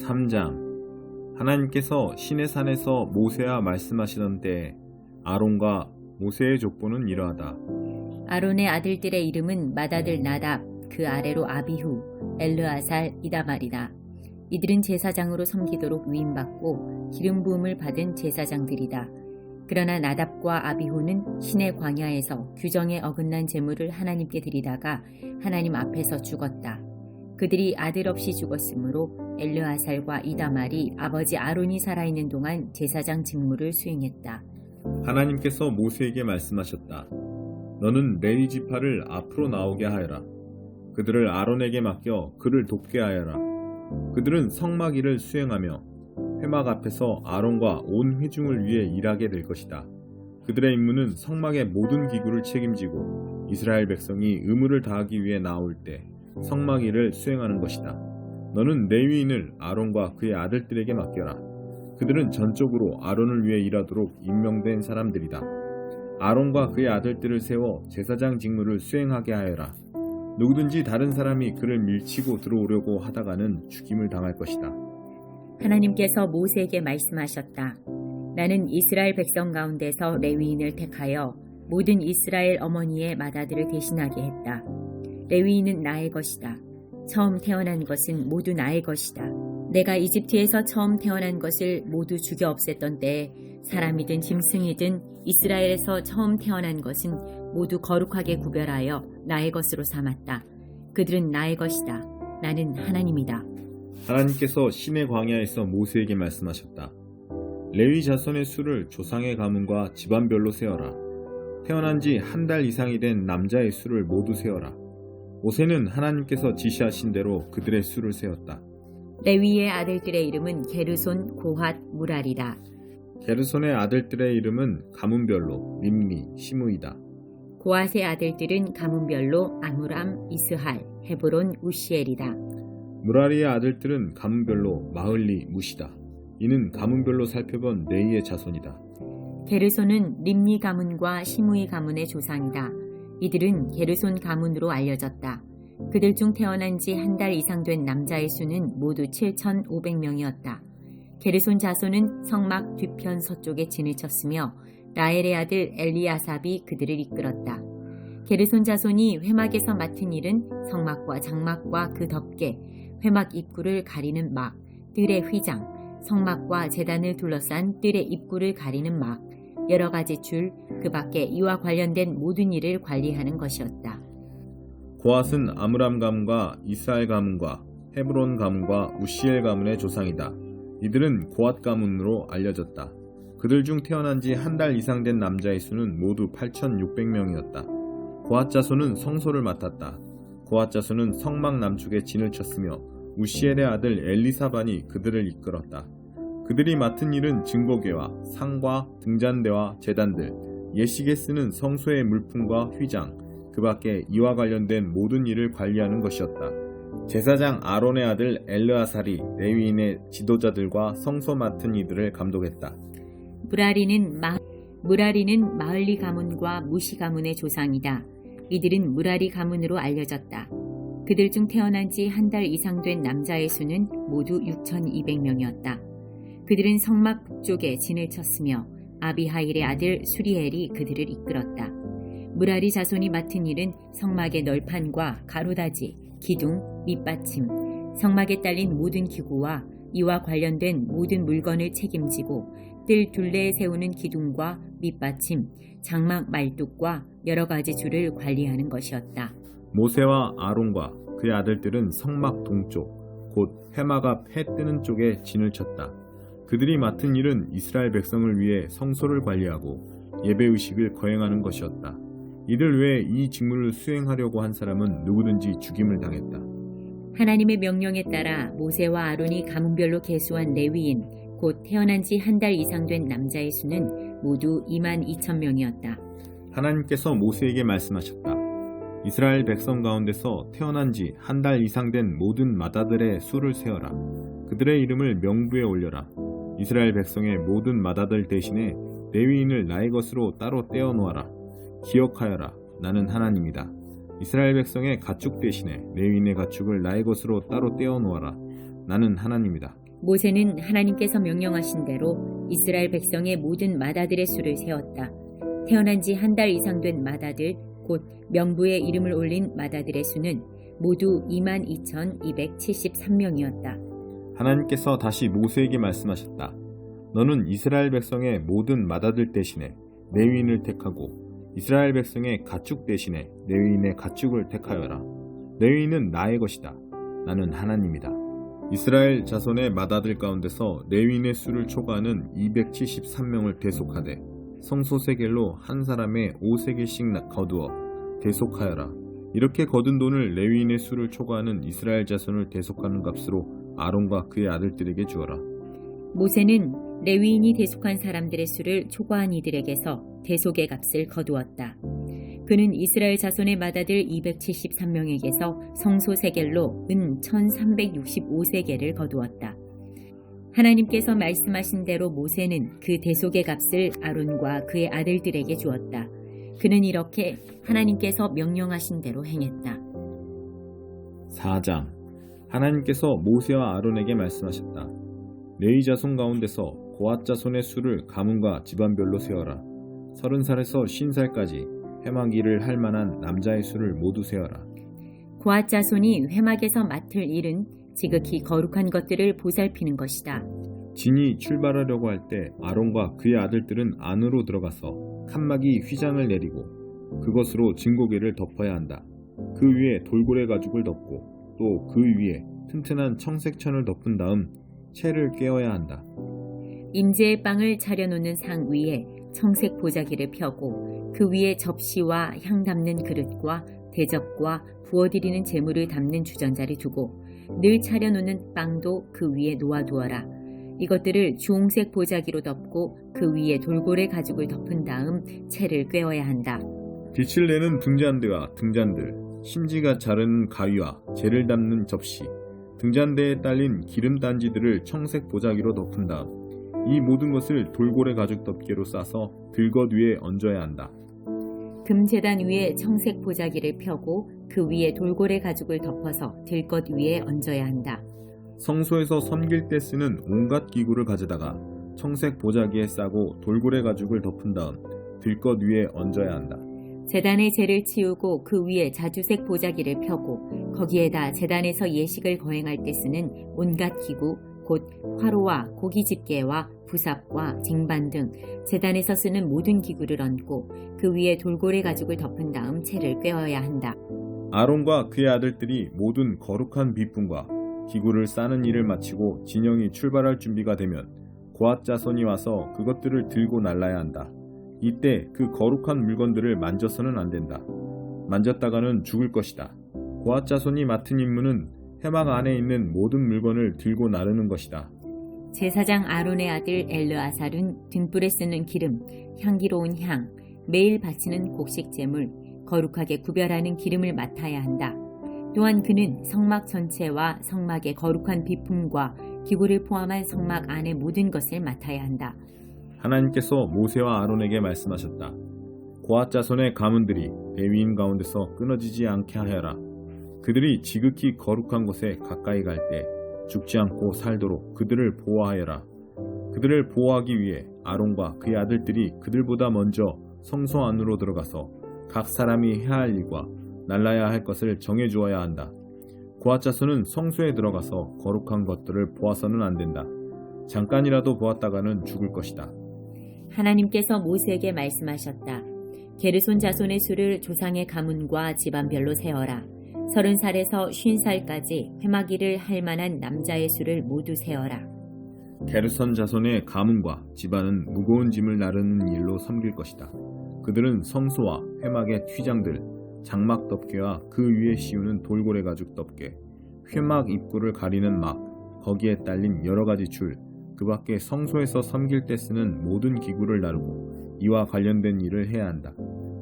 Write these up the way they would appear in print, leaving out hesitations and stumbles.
3장. 하나님께서 시내산에서 모세와 말씀하시던 때에 아론과 모세의 족보는 이러하다. 아론의 아들들의 이름은 맏아들 나답, 그 아래로 아비후, 엘르아살, 이다말이다. 이들은 제사장으로 섬기도록 위임받고 기름 부음을 받은 제사장들이다. 그러나 나답과 아비후는 신의 광야에서 규정에 어긋난 제물을 하나님께 드리다가 하나님 앞에서 죽었다. 그들이 아들 없이 죽었으므로 엘르아살과 이다말이 아버지 아론이 살아있는 동안 제사장 직무를 수행했다. 하나님께서 모세에게 말씀하셨다. 너는 레위 지파를 앞으로 나오게 하여라. 그들을 아론에게 맡겨 그를 돕게 하여라. 그들은 성막 일을 수행하며 회막 앞에서 아론과 온 회중을 위해 일하게 될 것이다. 그들의 임무는 성막의 모든 기구를 책임지고 이스라엘 백성이 의무를 다하기 위해 나올 때 성막 일을 수행하는 것이다. 너는 레위인을 아론과 그의 아들들에게 맡겨라. 그들은 전적으로 아론을 위해 일하도록 임명된 사람들이다. 아론과 그의 아들들을 세워 제사장 직무를 수행하게 하여라. 누구든지 다른 사람이 그를 밀치고 들어오려고 하다가는 죽임을 당할 것이다. 하나님께서 모세에게 말씀하셨다. 나는 이스라엘 백성 가운데서 레위인을 택하여 모든 이스라엘 어머니의 맏아들을 대신하게 했다. 레위인은 나의 것이다. 처음 태어난 것은 모두 나의 것이다. 내가 이집트에서 처음 태어난 것을 모두 죽여 없앴던 때에 사람이든 짐승이든 이스라엘에서 처음 태어난 것은 모두 거룩하게 구별하여 나의 것으로 삼았다. 그들은 나의 것이다. 나는 하나님이다. 하나님께서 신의 광야에서 모세에게 말씀하셨다. 레위 자손의 수를 조상의 가문과 집안별로 세어라. 태어난 지 한 달 이상이 된 남자의 수를 모두 세어라. 모세는 하나님께서 지시하신 대로 그들의 수를 세었다. 레위의 아들들의 이름은 게르손, 고핫, 무랄이다. 게르손의 아들들의 이름은 가문별로 림니, 시므이다. 고핫의 아들들은 가문별로 아므람, 이스할, 헤브론, 우시엘이다. 무라리의 아들들은 가문별로 마흘리, 무시다. 이는 가문별로 살펴본 레이의 자손이다. 게르손은 림니 가문과 시므이 가문의 조상이다. 이들은 게르손 가문으로 알려졌다. 그들 중 태어난 지 한 달 이상 된 남자의 수는 모두 7,500명이었다. 게르손 자손은 성막 뒤편 서쪽에 진을 쳤으며 라엘의 아들 엘리아삽이 그들을 이끌었다. 게르손 자손이 회막에서 맡은 일은 성막과 장막과 그 덮개, 회막 입구를 가리는 막, 뜰의 휘장, 성막과 제단을 둘러싼 뜰의 입구를 가리는 막, 여러 가지 줄, 그 밖에 이와 관련된 모든 일을 관리하는 것이었다. 고핫은 아므람 가문과 이스할 가문과 헤브론 가문과 우시엘 가문의 조상이다. 이들은 고핫 가문으로 알려졌다. 그들 중 태어난 지 한 달 이상 된 남자의 수는 모두 8,600명이었다. 고핫 자손은 성소를 맡았다. 고핫 자손은 성막 남쪽에 진을 쳤으며 우시엘의 아들 엘리사반이 그들을 이끌었다. 그들이 맡은 일은 증거궤와 상과 등잔대와 제단들, 예식에 쓰는 성소의 물품과 휘장, 그 밖에 이와 관련된 모든 일을 관리하는 것이었다. 제사장 아론의 아들 엘르아살이 레위인의 지도자들과 성소 맡은 이들을 감독했다. 무라리는 마흘리 가문과 무시 가문의 조상이다. 이들은 무라리 가문으로 알려졌다. 그들 중 태어난 지 한 달 이상 된 남자의 수는 모두 6,200명이었다. 그들은 성막 북쪽에 진을 쳤으며 아비하일의 아들 수리엘이 그들을 이끌었다. 무라리 자손이 맡은 일은 성막의 널판과 가로다지, 기둥, 밑받침, 성막에 딸린 모든 기구와 이와 관련된 모든 물건을 책임지고 뜰 둘레에 세우는 기둥과 밑받침, 장막 말뚝과 여러 가지 줄을 관리하는 것이었다. 모세와 아론과 그의 아들들은 성막 동쪽, 곧 회막 앞 해 뜨는 쪽에 진을 쳤다. 그들이 맡은 일은 이스라엘 백성을 위해 성소를 관리하고 예배의식을 거행하는 것이었다. 이들 외에 이 직무를 수행하려고 한 사람은 누구든지 죽임을 당했다. 하나님의 명령에 따라 모세와 아론이 가문별로 계수한 레위인, 곧 태어난 지 한 달 이상 된 남자의 수는 모두 22,000명이었다. 하나님께서 모세에게 말씀하셨다. 이스라엘 백성 가운데서 태어난 지 한 달 이상 된 모든 맏아들의 수를 세어라. 그들의 이름을 명부에 올려라. 이스라엘 백성의 모든 맏아들 대신에 레위인을 나의 것으로 따로 떼어 놓아라. 기억하여라. 나는 하나님이다. 이스라엘 백성의 가축 대신에 레위인의 가축을 나의 것으로 따로 떼어 놓아라. 나는 하나님이다. 모세는 하나님께서 명령하신 대로 이스라엘 백성의 모든 마다들의 수를 세었다. 태어난 지 한 달 이상 된 마다들, 곧 명부에 이름을 올린 마다들의 수는 모두 22,273명이었다. 하나님께서 다시 모세에게 말씀하셨다. 너는 이스라엘 백성의 모든 마다들 대신에 레위인을 택하고 이스라엘 백성의 가축 대신에 레위인의 가축을 택하여라. 레위인은 나의 것이다. 나는 하나님이다. 이스라엘 자손의 마다들 가운데서 레위인의 수를 초과하는 273명을 대속하되 성소세겔로 한 사람의 5세겔씩 거두어 대속하여라. 이렇게 거둔 돈을 레위인의 수를 초과하는 이스라엘 자손을 대속하는 값으로 아론과 그의 아들들에게 주어라. 모세는 레위인이 대속한 사람들의 수를 초과한 이들에게서 대속의 값을 거두었다. 그는 이스라엘 자손의 마다들 273명에게서 성소세겔로 은 1365세겔을 거두었다. 하나님께서 말씀하신 대로 모세는 그 대속의 값을 아론과 그의 아들들에게 주었다. 그는 이렇게 하나님께서 명령하신 대로 행했다. 4장. 하나님께서 모세와 아론에게 말씀하셨다. 레위 자손 가운데서 고앗 자손의 수를 가문과 집안별로 세어라. 30살에서 50살까지 회막 일을 할 만한 남자의 수를 모두 세어라. 고앗 자손이 회막에서 맡을 일은 지극히 거룩한 것들을 보살피는 것이다. 진이 출발하려고 할 때 아론과 그의 아들들은 안으로 들어가서 칸막이 휘장을 내리고 그것으로 증거궤를 덮어야 한다. 그 위에 돌고래 가죽을 덮고 또 그 위에 튼튼한 청색천을 덮은 다음 채를 꿰어야 한다. 임재의 빵을 차려놓는 상 위에 청색 보자기를 펴고 그 위에 접시와 향 담는 그릇과 대접과 부어드리는 재물을 담는 주전자를 두고 늘 차려놓는 빵도 그 위에 놓아두어라. 이것들을 주홍색 보자기로 덮고 그 위에 돌고래 가죽을 덮은 다음 채를 꿰어야 한다. 빛을 내는 등잔대와 등잔들, 심지가 자르는 가위와 재를 담는 접시, 등잔대에 딸린 기름 단지들을 청색 보자기로 덮은 다음 이 모든 것을 돌고래 가죽 덮개로 싸서 들것 위에 얹어야 한다. 금제단 위에 청색 보자기를 펴고 그 위에 돌고래 가죽을 덮어서 들것 위에 얹어야 한다. 성소에서 섬길 때 쓰는 온갖 기구를 가져다가 청색 보자기에 싸고 돌고래 가죽을 덮은 다음 들것 위에 얹어야 한다. 제단의 재를 치우고 그 위에 자주색 보자기를 펴고 거기에다 제단에서 예식을 거행할 때 쓰는 온갖 기구 곧 화로와 고기 집게와 부삽과 쟁반 등 제단에서 쓰는 모든 기구를 얹고 그 위에 돌고래 가죽을 덮은 다음 채를 꿰어야 한다. 아론과 그의 아들들이 모든 거룩한 비품과 기구를 싸는 일을 마치고 진영이 출발할 준비가 되면 고앗 자손이 와서 그것들을 들고 날라야 한다. 이때 그 거룩한 물건들을 만져서는 안 된다. 만졌다가는 죽을 것이다. 고앗 자손이 맡은 임무는 회막 안에 있는 모든 물건을 들고 나르는 것이다. 제사장 아론의 아들 엘르아살은 등불에 쓰는 기름, 향기로운 향, 매일 바치는 곡식 제물, 거룩하게 구별하는 기름을 맡아야 한다. 또한 그는 성막 전체와 성막의 거룩한 비품과 기구를 포함한 성막 안의 모든 것을 맡아야 한다. 하나님께서 모세와 아론에게 말씀하셨다. 고앗 자손의 가문들이 레위인 가운데서 끊어지지 않게 하여라. 그들이 지극히 거룩한 곳에 가까이 갈 때 죽지 않고 살도록 그들을 보호하여라. 그들을 보호하기 위해 아론과 그의 아들들이 그들보다 먼저 성소 안으로 들어가서 각 사람이 해야 할 일과 날라야 할 것을 정해 주어야 한다. 고앗 자손은 성소에 들어가서 거룩한 것들을 보아서는 안 된다. 잠깐이라도 보았다가는 죽을 것이다. 하나님께서 모세에게 말씀하셨다. 게르손 자손의 수를 조상의 가문과 집안별로 세어라. 30살에서 50살까지 회막 일을 할 만한 남자의 수를 모두 세어라. 게르손 자손의 가문과 집안은 무거운 짐을 나르는 일로 섬길 것이다. 그들은 성소와 회막의 휘장들, 장막 덮개와 그 위에 씌우는 돌고래 가죽 덮개, 회막 입구를 가리는 막, 거기에 딸린 여러 가지 줄, 그 밖에 성소에서 섬길 때 쓰는 모든 기구를 나르고 이와 관련된 일을 해야 한다.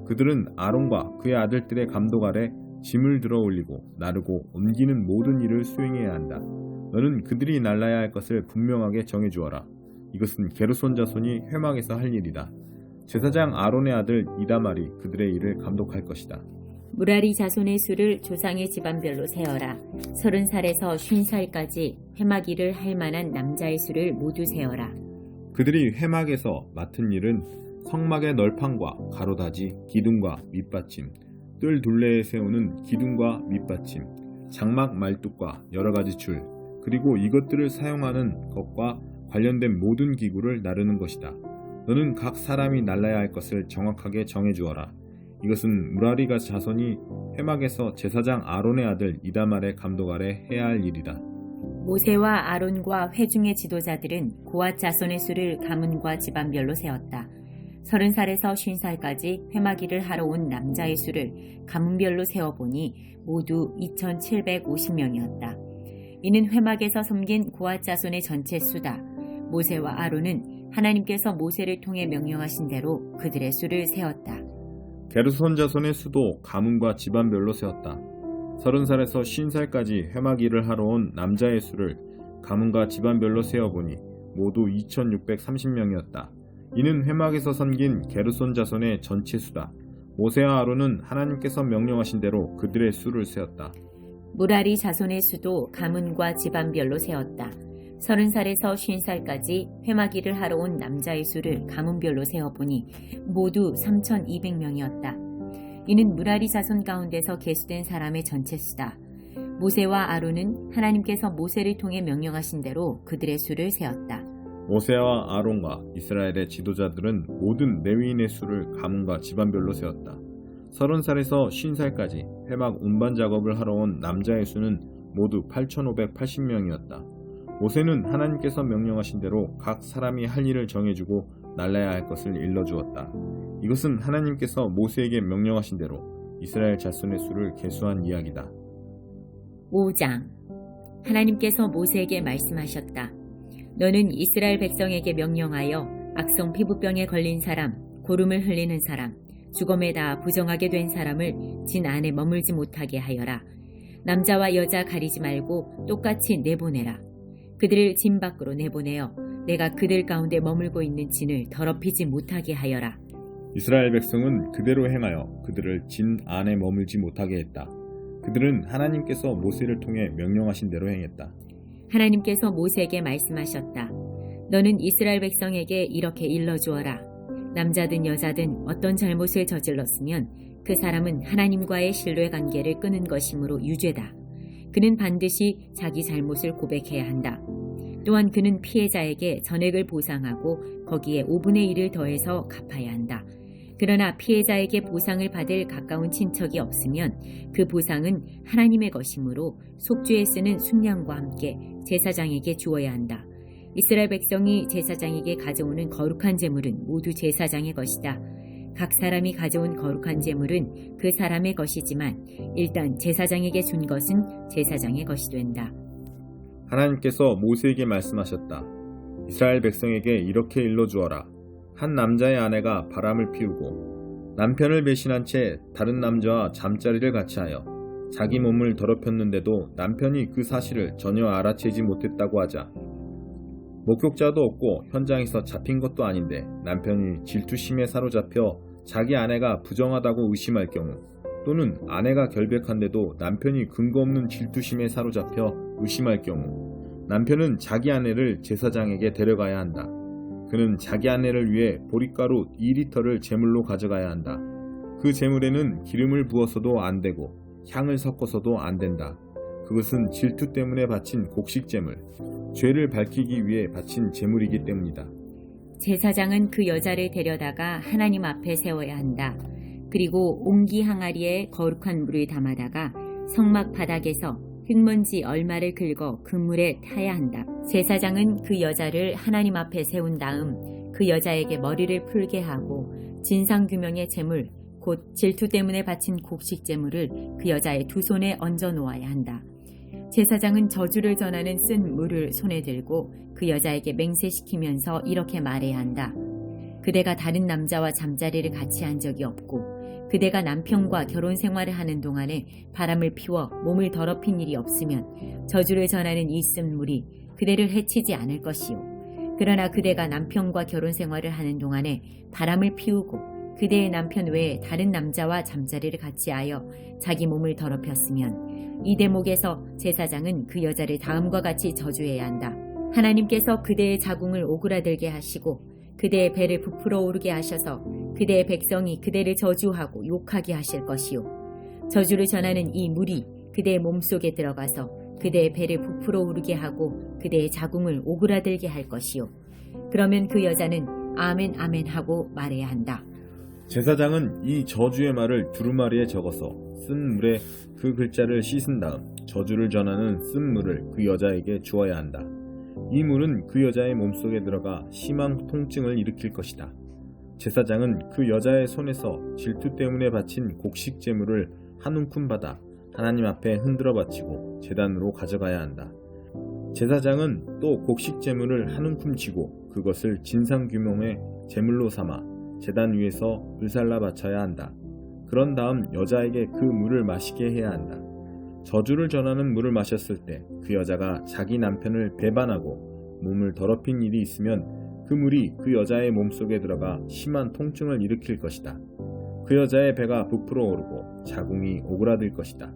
그들은 아론과 그의 아들들의 감독 아래 짐을 들어 올리고 나르고 옮기는 모든 일을 수행해야 한다. 너는 그들이 날라야 할 것을 분명하게 정해주어라. 이것은 게르손 자손이 회막에서 할 일이다. 제사장 아론의 아들 이다말이 그들의 일을 감독할 것이다. 무라리 자손의 수를 조상의 집안별로 세어라. 30살에서 50살까지 회막 일을 할 만한 남자의 수를 모두 세어라. 그들이 회막에서 맡은 일은 성막의 널판과 가로다지, 기둥과 밑받침, 뜰 둘레에 세우는 기둥과 밑받침, 장막 말뚝과 여러가지 줄, 그리고 이것들을 사용하는 것과 관련된 모든 기구를 나르는 것이다. 너는 각 사람이 날라야 할 것을 정확하게 정해주어라. 이것은 무라리가 자손이 회막에서 제사장 아론의 아들 이다말의 감독 아래 해야 할 일이다. 모세와 아론과 회중의 지도자들은 고앗 자손의 수를 가문과 집안별로 세웠다. 30살에서 50살까지 회막 일을 하러 온 남자의 수를 가문별로 세어보니 모두 2,750명이었다. 이는 회막에서 섬긴 고앗 자손의 전체 수다. 모세와 아론은 하나님께서 모세를 통해 명령하신 대로 그들의 수를 세웠다. 게르손 자손의 수도 가문과 집안별로 세웠다. 30살에서 50살까지 회막 일을 하러 온 남자의 수를 가문과 집안별로 세어보니 모두 2,630명이었다. 이는 회막에서 섬긴 게르손 자손의 전체 수다. 모세와 아론은 하나님께서 명령하신 대로 그들의 수를 세었다. 무라리 자손의 수도 가문과 집안별로 세웠다. 30살에서 50살까지 회막 일을 하러 온 남자의 수를 가문별로 세어보니 모두 3,200명이었다. 이는 무라리 자손 가운데서 계수된 사람의 전체 수다. 모세와 아론은 하나님께서 모세를 통해 명령하신 대로 그들의 수를 세었다. 모세와 아론과 이스라엘의 지도자들은 모든 레위인의 수를 가문과 집안별로 세웠다. 30살에서 50살까지 회막 운반 작업을 하러 온 남자의 수는 모두 8,580명이었다. 모세는 하나님께서 명령하신 대로 각 사람이 할 일을 정해주고 날라야 할 것을 일러주었다. 이것은 하나님께서 모세에게 명령하신 대로 이스라엘 자손의 수를 계수한 이야기다. 5장. 하나님께서 모세에게 말씀하셨다. 너는 이스라엘 백성에게 명령하여 악성 피부병에 걸린 사람, 고름을 흘리는 사람, 죽음에 다 부정하게 된 사람을 진 안에 머물지 못하게 하여라. 남자와 여자 가리지 말고 똑같이 내보내라. 그들을 진 밖으로 내보내어 내가 그들 가운데 머물고 있는 진을 더럽히지 못하게 하여라. 이스라엘 백성은 그대로 행하여 그들을 진 안에 머물지 못하게 했다. 그들은 하나님께서 모세를 통해 명령하신 대로 행했다. 하나님께서 모세에게 말씀하셨다. 너는 이스라엘 백성에게 이렇게 일러주어라. 남자든 여자든 어떤 잘못을 저질렀으면 그 사람은 하나님과의 신뢰 관계를 끊은 것이므로 유죄다. 그는 반드시 자기 잘못을 고백해야 한다. 또한 그는 피해자에게 전액을 보상하고 거기에 5분의 1을 더해서 갚아야 한다. 그러나 피해자에게 보상을 받을 가까운 친척이 없으면 그 보상은 하나님의 것이므로 속죄에 쓰는 순양과 함께 제사장에게 주어야 한다. 이스라엘 백성이 제사장에게 가져오는 거룩한 제물은 모두 제사장의 것이다. 각 사람이 가져온 거룩한 제물은 그 사람의 것이지만 일단 제사장에게 준 것은 제사장의 것이 된다. 하나님께서 모세에게 말씀하셨다. 이스라엘 백성에게 이렇게 일러주어라. 한 남자의 아내가 바람을 피우고 남편을 배신한 채 다른 남자와 잠자리를 같이 하여 자기 몸을 더럽혔는데도 남편이 그 사실을 전혀 알아채지 못했다고 하자. 목격자도 없고 현장에서 잡힌 것도 아닌데 남편이 질투심에 사로잡혀 자기 아내가 부정하다고 의심할 경우, 또는 아내가 결백한데도 남편이 근거 없는 질투심에 사로잡혀 의심할 경우, 남편은 자기 아내를 제사장에게 데려가야 한다. 그는 자기 아내를 위해 보릿가루 2리터를 제물로 가져가야 한다. 그 제물에는 기름을 부어서도 안 되고 향을 섞어서도 안 된다. 그것은 질투 때문에 바친 곡식 제물, 죄를 밝히기 위해 바친 제물이기 때문이다. 제사장은 그 여자를 데려다가 하나님 앞에 세워야 한다. 그리고 옹기 항아리에 거룩한 물을 담아다가 성막 바닥에서 흙먼지 얼마를 긁어 그 물에 타야 한다. 제사장은 그 여자를 하나님 앞에 세운 다음 그 여자에게 머리를 풀게 하고 진상규명의 제물, 곧 질투 때문에 바친 곡식 제물을 그 여자의 두 손에 얹어 놓아야 한다. 제사장은 저주를 전하는 쓴 물을 손에 들고 그 여자에게 맹세시키면서 이렇게 말해야 한다. 그대가 다른 남자와 잠자리를 같이 한 적이 없고 그대가 남편과 결혼 생활을 하는 동안에 바람을 피워 몸을 더럽힌 일이 없으면 저주를 전하는 이 쓴 물이 그대를 해치지 않을 것이요. 그러나 그대가 남편과 결혼 생활을 하는 동안에 바람을 피우고 그대의 남편 외에 다른 남자와 잠자리를 같이 하여 자기 몸을 더럽혔으면 이 대목에서 제사장은 그 여자를 다음과 같이 저주해야 한다. 하나님께서 그대의 자궁을 오그라들게 하시고 그대의 배를 부풀어 오르게 하셔서 그대의 백성이 그대를 저주하고 욕하게 하실 것이요. 저주를 전하는 이 물이 그대의 몸속에 들어가서 그대의 배를 부풀어 오르게 하고 그대의 자궁을 오그라들게 할 것이요. 그러면 그 여자는 아멘 아멘 하고 말해야 한다. 제사장은 이 저주의 말을 두루마리에 적어서 쓴 물에 그 글자를 씻은 다음 저주를 전하는 쓴 물을 그 여자에게 주어야 한다. 이 물은 그 여자의 몸속에 들어가 심한 통증을 일으킬 것이다. 제사장은 그 여자의 손에서 질투 때문에 바친 곡식 제물을 한 움큼 받아 하나님 앞에 흔들어 바치고 제단으로 가져가야 한다. 제사장은 또 곡식 제물을 한 움큼 쥐고 그것을 진상규명의 제물로 삼아 제단 위에서 불살라 바쳐야 한다. 그런 다음 여자에게 그 물을 마시게 해야 한다. 저주를 전하는 물을 마셨을 때 그 여자가 자기 남편을 배반하고 몸을 더럽힌 일이 있으면 그 물이 그 여자의 몸속에 들어가 심한 통증을 일으킬 것이다. 그 여자의 배가 부풀어 오르고 자궁이 오그라들 것이다.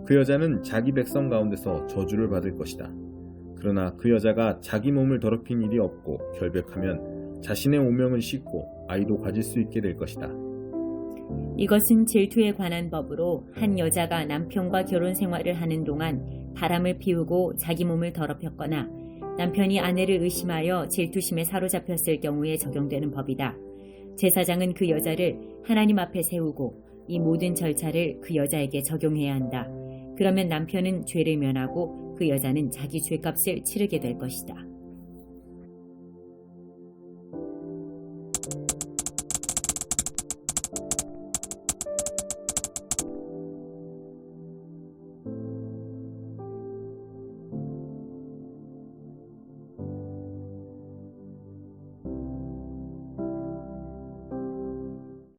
그 여자는 자기 백성 가운데서 저주를 받을 것이다. 그러나 그 여자가 자기 몸을 더럽힌 일이 없고 결백하면 자신의 오명을 씻고 아이도 가질 수 있게 될 것이다. 이것은 질투에 관한 법으로 한 여자가 남편과 결혼 생활을 하는 동안 바람을 피우고 자기 몸을 더럽혔거나 남편이 아내를 의심하여 질투심에 사로잡혔을 경우에 적용되는 법이다. 제사장은 그 여자를 하나님 앞에 세우고 이 모든 절차를 그 여자에게 적용해야 한다. 그러면 남편은 죄를 면하고 그 여자는 자기 죄값을 치르게 될 것이다.